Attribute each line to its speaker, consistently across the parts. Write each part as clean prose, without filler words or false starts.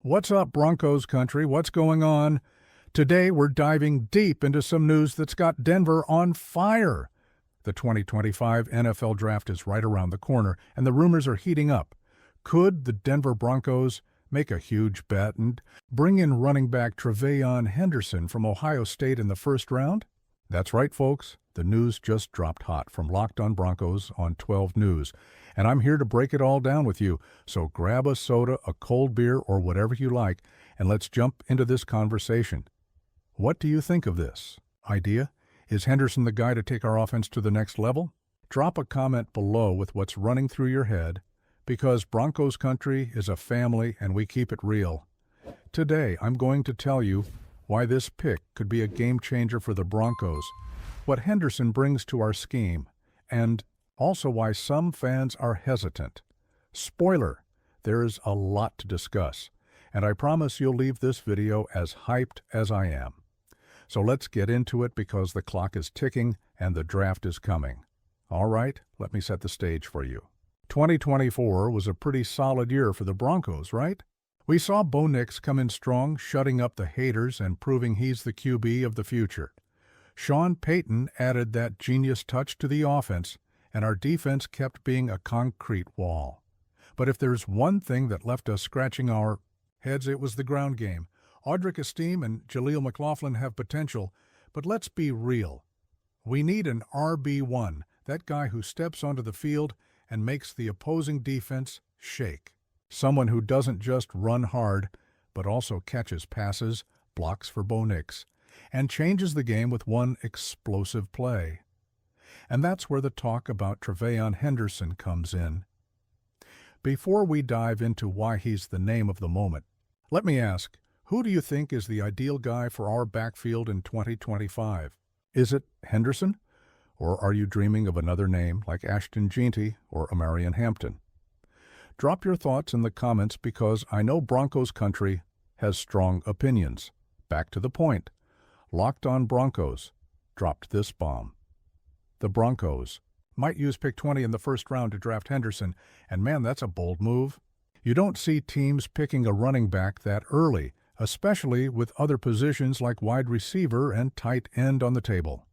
Speaker 1: What's up, Broncos country? What's going on? Today, we're diving deep into some news that's got Denver on fire. The 2025 NFL Draft is right around the corner, and the rumors are heating up. Could the Denver Broncos make a huge bet and bring in running back Treveyon Henderson from Ohio State in the first round? That's right, folks. The news just dropped hot from Locked On Broncos on 12 News, and I'm here to break it all down with you. So grab a soda, a cold beer, or whatever you like, and let's jump into this conversation. What do you think of this idea? Is Henderson the guy to take our offense to the next level? Drop a comment below with what's running through your head, because Broncos country is a family and we keep it real. Today, I'm going to tell you why this pick could be a game changer for the Broncos, what Henderson brings to our scheme, and also why some fans are hesitant. Spoiler, there's a lot to discuss, and I promise you'll leave this video as hyped as I am. So let's get into it because the clock is ticking and the draft is coming. All right, let me set the stage for you. 2024 was a pretty solid year for the Broncos, right? We saw Bo Nix come in strong, shutting up the haters and proving he's the QB of the future. Sean Payton added that genius touch to the offense, and our defense kept being a concrete wall. But if there's one thing that left us scratching our heads, it was the ground game. Audric Estim and Jaleel McLaughlin have potential, but let's be real. We need an RB1, that guy who steps onto the field and makes the opposing defense shake. Someone who doesn't just run hard, but also catches passes, blocks for Bo Nix, and changes the game with one explosive play. And that's where the talk about Treveyon Henderson comes in. Before we dive into why he's the name of the moment, let me ask, who do you think is the ideal guy for our backfield in 2025? Is it Henderson? Or are you dreaming of another name like Ashton Jeanty or Amarian Hampton? Drop your thoughts in the comments because I know Broncos country has strong opinions. Back to the point. Locked On Broncos dropped this bomb. The Broncos might use pick 20 in the first round to draft Henderson, and man, that's a bold move. You don't see teams picking a running back that early, especially with other positions like wide receiver and tight end on the table.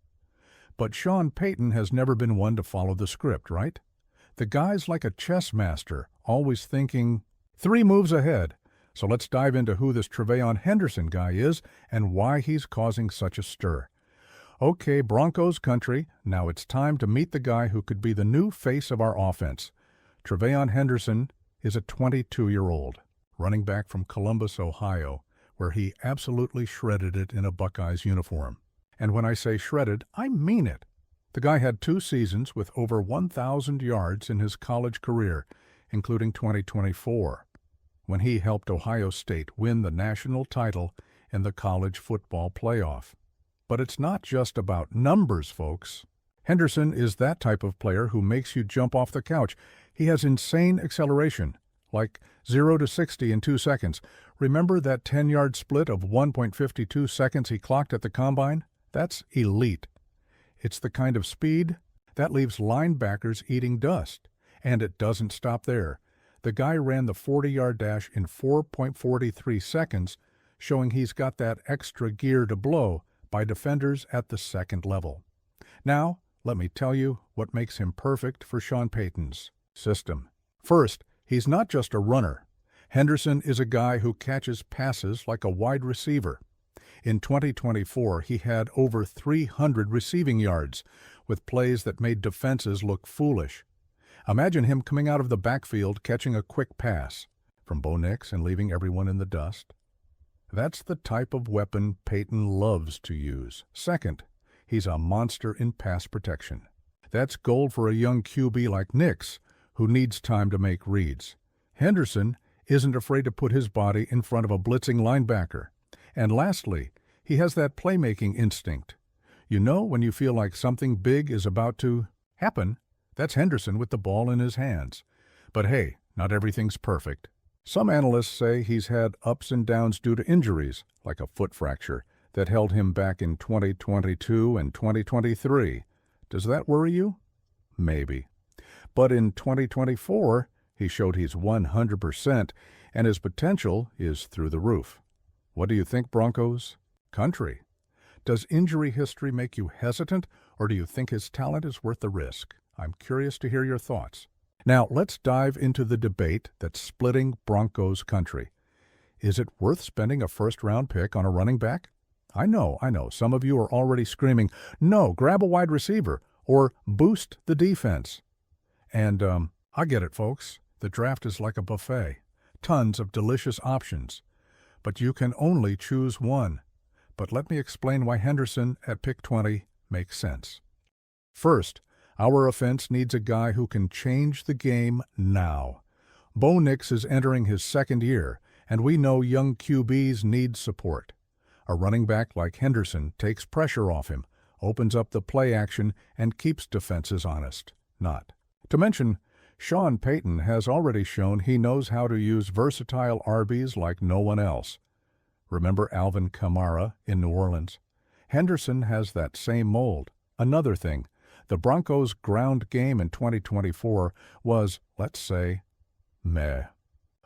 Speaker 1: But Sean Payton has never been one to follow the script, right? The guy's like a chess master, always thinking 3 moves ahead. So let's dive into who this Treveyon Henderson guy is and why he's causing such a stir. Okay, Broncos country, now it's time to meet the guy who could be the new face of our offense. Treveyon Henderson is a 22-year-old running back from Columbus, Ohio, where he absolutely shredded it in a Buckeyes uniform. And when I say shredded, I mean it. The guy had 2 seasons with over 1,000 yards in his college career, including 2024, when he helped Ohio State win the national title in the college football playoff. But it's not just about numbers, folks. Henderson is that type of player who makes you jump off the couch. He has insane acceleration, like 0 to 60 in 2 seconds. Remember that 10-yard split of 1.52 seconds he clocked at the combine? That's elite. It's the kind of speed that leaves linebackers eating dust. And it doesn't stop there. The guy ran the 40-yard dash in 4.43 seconds, showing he's got that extra gear to blow by defenders at the second level. Now, let me tell you what makes him perfect for Sean Payton's system. First, he's not just a runner. Henderson is a guy who catches passes like a wide receiver. In 2024, he had over 300 receiving yards, with plays that made defenses look foolish. Imagine him coming out of the backfield catching a quick pass from Bo Nix and leaving everyone in the dust. That's the type of weapon Payton loves to use. Second, he's a monster in pass protection. That's gold for a young QB like Nix, who needs time to make reads. Henderson isn't afraid to put his body in front of a blitzing linebacker. And lastly, he has that playmaking instinct. You know when you feel like something big is about to happen? That's Henderson with the ball in his hands. But hey, not everything's perfect. Some analysts say he's had ups and downs due to injuries, like a foot fracture, that held him back in 2022 and 2023. Does that worry you? Maybe. But in 2024, he showed he's 100%, and his potential is through the roof. What do you think, Broncos country? Does injury history make you hesitant, or do you think his talent is worth the risk? I'm curious to hear your thoughts. Now, let's dive into the debate that's splitting Broncos country. Is it worth spending a first-round pick on a running back? I know. Some of you are already screaming, no, grab a wide receiver, or boost the defense. And I get it, folks. The draft is like a buffet. Tons of delicious options. But you can only choose one. But let me explain why Henderson at pick 20 makes sense. First, our offense needs a guy who can change the game now. Bo Nix is entering his second year, and we know young QBs need support. A running back like Henderson takes pressure off him, opens up the play action, and keeps defenses honest. Not to mention, Sean Payton has already shown he knows how to use versatile RBs like no one else. Remember Alvin Kamara in New Orleans? Henderson has that same mold. Another thing, the Broncos' ground game in 2024 was, let's say, meh.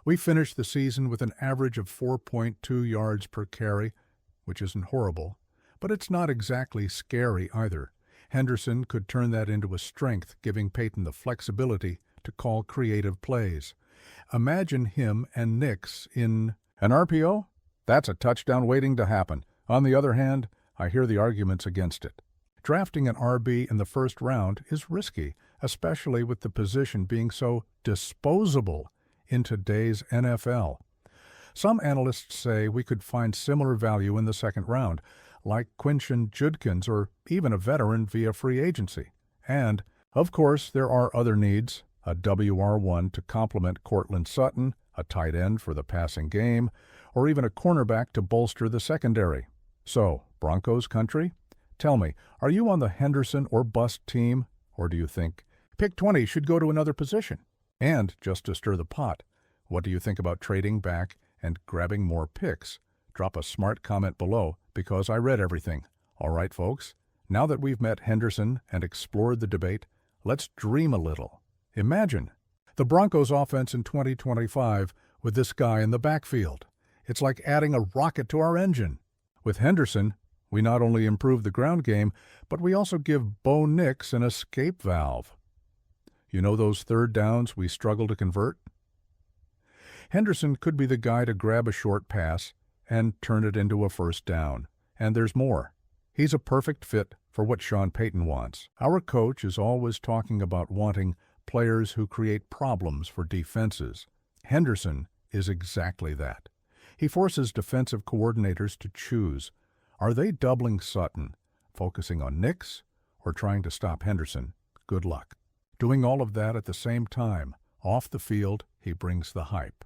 Speaker 1: We finished the season with an average of 4.2 yards per carry, which isn't horrible, but it's not exactly scary either. Henderson could turn that into a strength, giving Payton the flexibility to call creative plays. Imagine him and Nix in an RPO? That's a touchdown waiting to happen. On the other hand, I hear the arguments against it. Drafting an RB in the first round is risky, especially with the position being so disposable in today's NFL. Some analysts say we could find similar value in the second round, like Quinton Judkins or even a veteran via free agency. And, of course, there are other needs, a WR1 to complement Courtland Sutton, a tight end for the passing game, or even a cornerback to bolster the secondary. So, Broncos country? Tell me, are you on the Henderson or bust team, or do you think pick 20 should go to another position? And, just to stir the pot, what do you think about trading back and grabbing more picks? Drop a smart comment below, because I read everything. All right, folks, now that we've met Henderson and explored the debate, let's dream a little. Imagine the Broncos offense in 2025 with this guy in the backfield. It's like adding a rocket to our engine. With Henderson, we not only improve the ground game, but we also give Bo Nix an escape valve. You know those third downs we struggle to convert? Henderson could be the guy to grab a short pass and turn it into a first down. And there's more. He's a perfect fit for what Sean Payton wants. Our coach is always talking about wanting players who create problems for defenses. Henderson is exactly that. He forces defensive coordinators to choose. Are they doubling Sutton, focusing on Nix, or trying to stop Henderson? Good luck. Doing all of that at the same time, off the field, he brings the hype.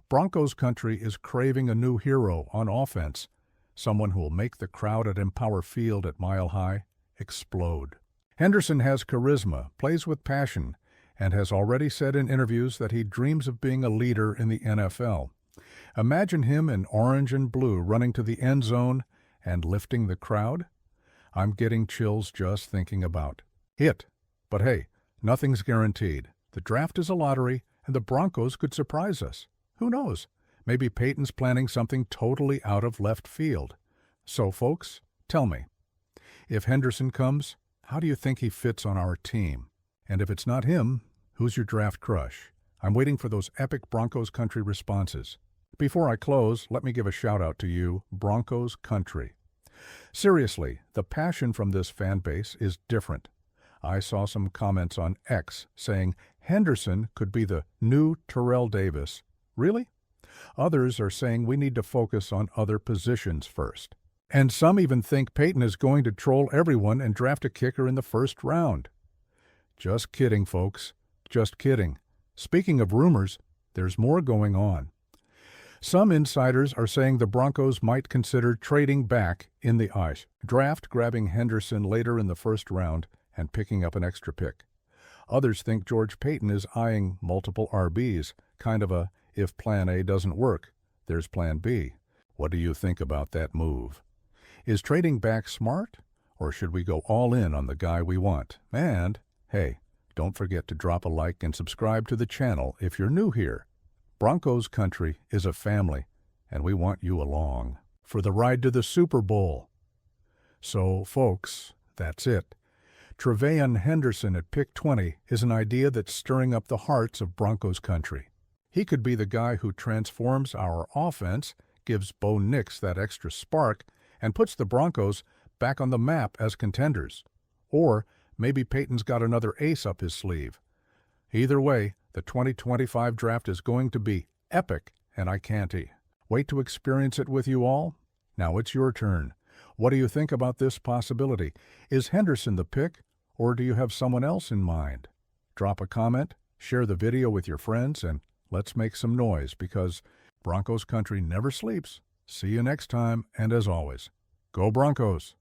Speaker 1: Broncos country is craving a new hero on offense, someone who will make the crowd at Empower Field at Mile High explode. Henderson has charisma, plays with passion, and has already said in interviews that he dreams of being a leader in the NFL. Imagine him in orange and blue running to the end zone and lifting the crowd. I'm getting chills just thinking about it. But hey, nothing's guaranteed. The draft is a lottery, and the Broncos could surprise us. Who knows? Maybe Payton's planning something totally out of left field. So, folks, tell me, if Henderson comes, how do you think he fits on our team? And if it's not him, who's your draft crush? I'm waiting for those epic Broncos country responses. Before I close, let me give a shout-out to you, Broncos country. Seriously, the passion from this fan base is different. I saw some comments on X saying Henderson could be the new Terrell Davis. Really? Others are saying we need to focus on other positions first. And some even think Payton is going to troll everyone and draft a kicker in the first round. Just kidding, folks. Just kidding. Speaking of rumors, there's more going on. Some insiders are saying the Broncos might consider trading back in the ice, draft grabbing Henderson later in the first round and picking up an extra pick. Others think George Payton is eyeing multiple RBs, kind of a, if plan A doesn't work, there's plan B. What do you think about that move? Is trading back smart, or should we go all in on the guy we want? And, hey, don't forget to drop a like and subscribe to the channel if you're new here. Broncos country is a family, and we want you along for the ride to the Super Bowl. So, folks, that's it. Treveyon Henderson at pick 20 is an idea that's stirring up the hearts of Broncos country. He could be the guy who transforms our offense, gives Bo Nix that extra spark, and puts the Broncos back on the map as contenders. Or maybe Payton's got another ace up his sleeve. Either way, the 2025 draft is going to be epic, and I can't wait to experience it with you all. Now it's your turn. What do you think about this possibility? Is Henderson the pick, or do you have someone else in mind? Drop a comment, share the video with your friends, and let's make some noise, because Broncos country never sleeps. See you next time, and as always, go Broncos!